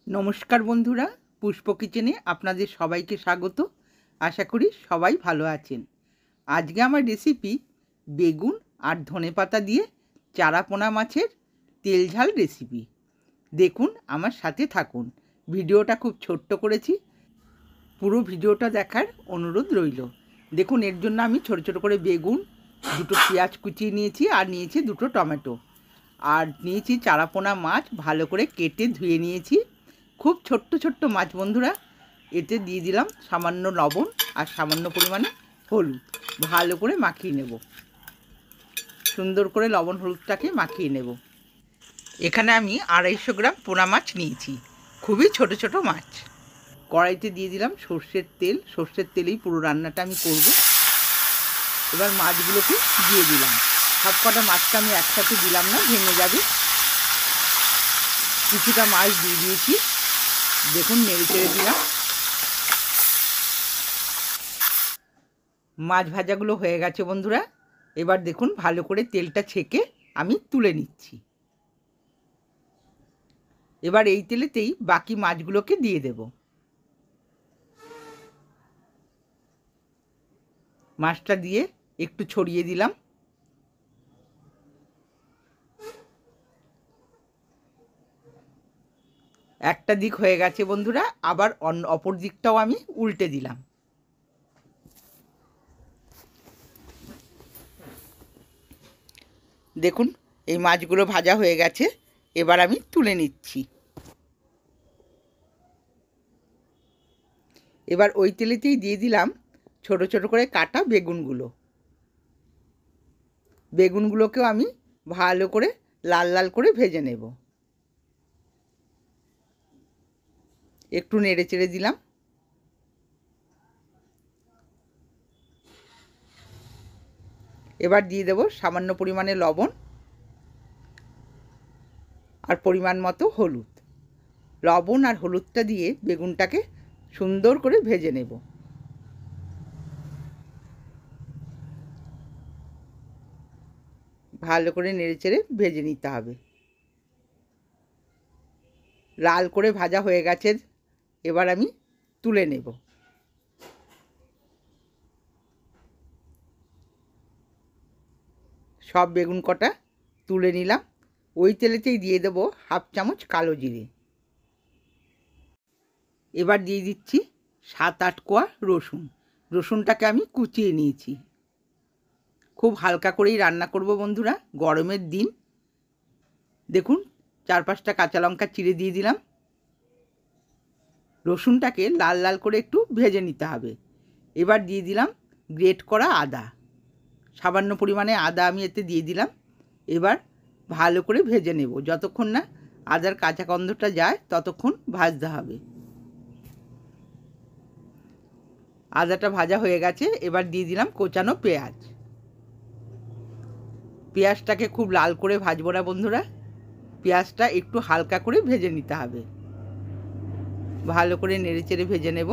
নমস্কার বন্ধুরা, পুষ্প কিচেনে আপনাদের সবাইকে স্বাগত। আশা করি সবাই ভালো আছেন। আজকে আমার রেসিপি বেগুন আর ধনেপাতা দিয়ে চারাপোনা মাছের তেল ঝাল রেসিপি। দেখুন, আমার সাথে থাকুন। ভিডিওটা খুব ছোট্ট করেছি, পুরো ভিডিওটা দেখার অনুরোধ রইল। দেখুন, এর জন্য আমি ছোট ছোট করে বেগুন, দুটো পেঁয়াজ কুচিয়ে নিয়েছি, আর নিয়েছি দুটো টমেটো, আর নিয়েছি চারাপোনা মাছ ভালো করে কেটে ধুয়ে নিয়েছি। খুব ছোট্ট ছোট্ট মাছ বন্ধুরা। এতে দিয়ে দিলাম সামান্য লবণ আর সামান্য পরিমাণে হলুদ। ভালো করে মাখিয়ে নেব, সুন্দর করে লবণ হলুদটাকে মাখিয়ে নেব। এখানে আমি 250 গ্রাম পোনা মাছ নিয়েছি, খুবই ছোট ছোট মাছ। কড়াইতে দিয়ে দিলাম সর্ষের তেল। সর্ষের তেলেই পুরো রান্নাটা আমি করব। এবার মাছগুলোকে দিয়ে দিলাম। সব কটা মাছটা আমি একসাথে দিলাম না, ভেঙে যাবে। কিছুটা মাছ দিয়ে দিয়েছি। দেখুন, নেড়ে চেড়ে দিলাম। মাছ ভাজাগুলো হয়ে গেছে বন্ধুরা। এবার দেখুন, ভালো করে তেলটা ছেঁকে আমি তুলে নিচ্ছি। এবার এই তেলেতেই বাকি মাছগুলোকে দিয়ে দেব। মাছটা দিয়ে একটু ছড়িয়ে দিলাম। একটা দিক হয়ে গেছে বন্ধুরা, আবার অপর দিকটাও আমি উল্টে দিলাম। দেখুন, এই মাছগুলো ভাজা হয়ে গেছে। এবার আমি তুলে নিচ্ছি। এবার ওই তেলেতেই দিয়ে দিলাম ছোট ছোট করে কাটা বেগুনগুলো। বেগুনগুলোকেও আমি ভালো করে লাল লাল করে ভেজে নেব। একটু নেড়ে চেড়ে দিলাম। এবার দিয়ে দেব সামান্য পরিমাণে লবণ আর পরিমাণ মতো হলুদ। লবণ আর হলুদটা দিয়ে বেগুনটাকে সুন্দর করে ভেজে নেব। ভালো করে নেড়েচেড়ে ভেজে নিতে হবে। লাল করে ভাজা হয়ে গেছে। এবার আমি তুলে নেব। সব বেগুন কটা তুলে নিলাম। ওই তেলেতেই দিয়ে দেব 1/2 চামচ কালো জিরে। এবার দিয়ে দিচ্ছি 7-8 কোয়া রসুন। রসুনটাকে আমি কুচিয়ে নিয়েছি। খুব হালকা করেই রান্না করব বন্ধুরা, গরমের দিন। দেখুন, 4-5টা কাঁচা লঙ্কা চিড়ে দিয়ে দিলাম। রসুনটাকে লাল লাল করে একটু ভেজে নিতে হবে। এবার দিয়ে দিলাম গ্রেট করা আদা। সামান্য পরিমাণে আদা আমি এতে দিয়ে দিলাম। এবার ভালো করে ভেজে নেব। যতক্ষণ না আদার কাঁচা গন্ধটা যায় ততক্ষণ ভাজতে হবে। আদাটা ভাজা হয়ে গেছে। এবার দিয়ে দিলাম কোচানো পেঁয়াজ। পেঁয়াজটাকে খুব লাল করে ভাজবো না বন্ধুরা, পেঁয়াজটা একটু হালকা করে ভেজে নিতে হবে। ভালো করে নেড়েচেড়ে ভেজে নেব।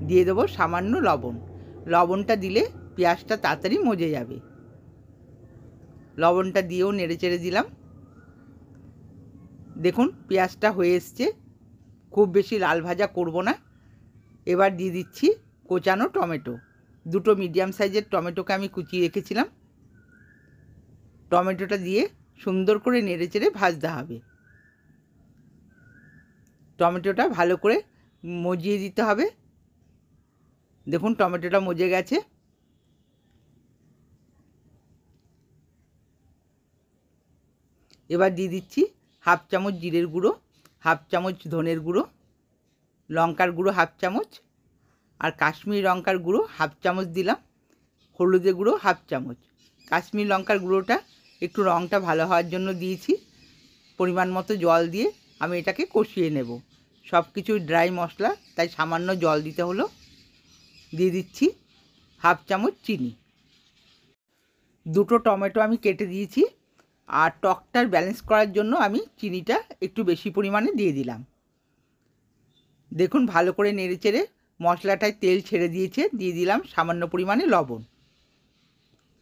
দিয়ে দেবো সামান্য লবণ। লবণটা দিলে পেঁয়াজটা তাড়াতাড়ি মজে যাবে। লবণটা দিয়েও নেড়েচেড়ে দিলাম। দেখুন, পেঁয়াজটা হয়ে এসছে। খুব বেশি লাল ভাজা করব না। এবার দিয়ে দিচ্ছি কোচানো টমেটো। দুটো মিডিয়াম সাইজের টমেটোকে আমি কুচিয়ে রেখেছিলাম। টমেটোটা দিয়ে সুন্দর করে নেড়েচেড়ে ভাজতে হবে। টমেটোটা ভালো করে মজিয়ে দিতে হবে। দেখুন, টমেটোটা মজে গেছে। এবার দিয়ে দিচ্ছি 1/2 চামচ জিরের গুঁড়ো, 1/2 চামচ ধনের গুঁড়ো, লঙ্কার গুঁড়ো 1/2 চামচ, আর কাশ্মীরি লঙ্কার গুঁড়ো 1/2 চামচ দিলাম। হলুদের গুঁড়ো 1/2 চামচ। কাশ্মীরি লঙ্কার গুঁড়োটা একটু রঙটা ভালো হওয়ার জন্য দিয়েছি। পরিমাণ মতো জল দিয়ে আমি এটাকে কষিয়ে নেব। সব কিছু ড্রাই মশলা, তাই সামান্য জল দিতে হলো। দিয়ে দিচ্ছি 1/2 চামচ চিনি। দুটো টমেটো আমি কেটে দিয়েছি, আর টকটার ব্যালেন্স করার জন্য আমি চিনিটা একটু বেশি পরিমাণে দিয়ে দিলাম। দেখুন, ভালো করে নেড়েচেড়ে মশলাটায় তেল ছেড়ে দিয়েছে। দিয়ে দিলাম সামান্য পরিমাণে লবণ।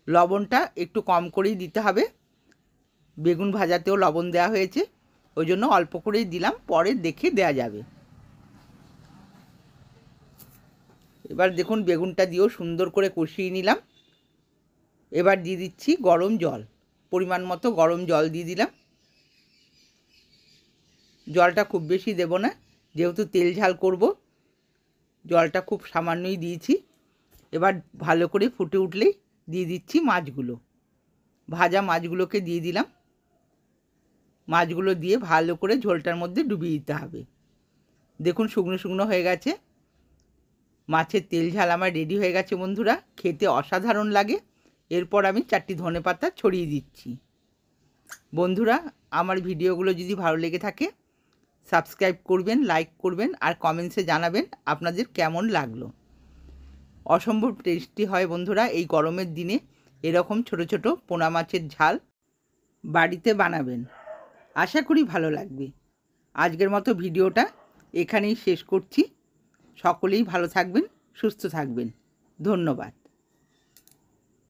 লবণটা একটু কম করেই দিতে হবে, বেগুন ভাজাতেও লবণ দেওয়া হয়েছে। ওই জন্য অল্প করেই দিলাম, পরে দেখে দেয়া যাবে। এবার দেখুন বেগুনটা দিয়েও সুন্দর করে কষিয়ে নিলাম। এবার দিয়ে দিচ্ছি গরম জল, পরিমাণ মতো গরম জল দিয়ে দিলাম। জলটা খুব বেশি দেব না, যেহেতু তেল ঝাল করব, জলটা খুব সামান্যই দিয়েছি। এবার ভালো করে ফুটে উঠলেই দিয়ে দিচ্ছি মাছগুলো, ভাজা মাছগুলোকে দিয়ে দিলাম। মাছগুলো দিয়ে ভালো করে ঝোলটার মধ্যে ডুবিয়ে দিতে হবে। দেখুন শুকনো শুকনো হয়ে গেছে, মাছের তেল ঝাল আমার রেডি হয়ে গেছে বন্ধুরা, খেতে অসাধারণ লাগে। এরপর আমি 4টি ধনেপাতা ছড়িয়ে দিচ্ছি। বন্ধুরা, আমার ভিডিওগুলো যদি ভালো লেগে থাকে সাবস্ক্রাইব করবেন, লাইক করবেন আর কমেন্টসে জানাবেন আপনাদের কেমন লাগলো। অসম্ভব টেস্টি হয় বন্ধুরা এই গরমের দিনে এরকম ছোট ছোট পোনা মাছের ঝাল বাড়িতে বানাবেন, আশা করি ভালো লাগবে। আজকের মতো ভিডিওটা এখানেই শেষ করছি। সকলেই ভালো থাকবেন, সুস্থ থাকবেন। ধন্যবাদ।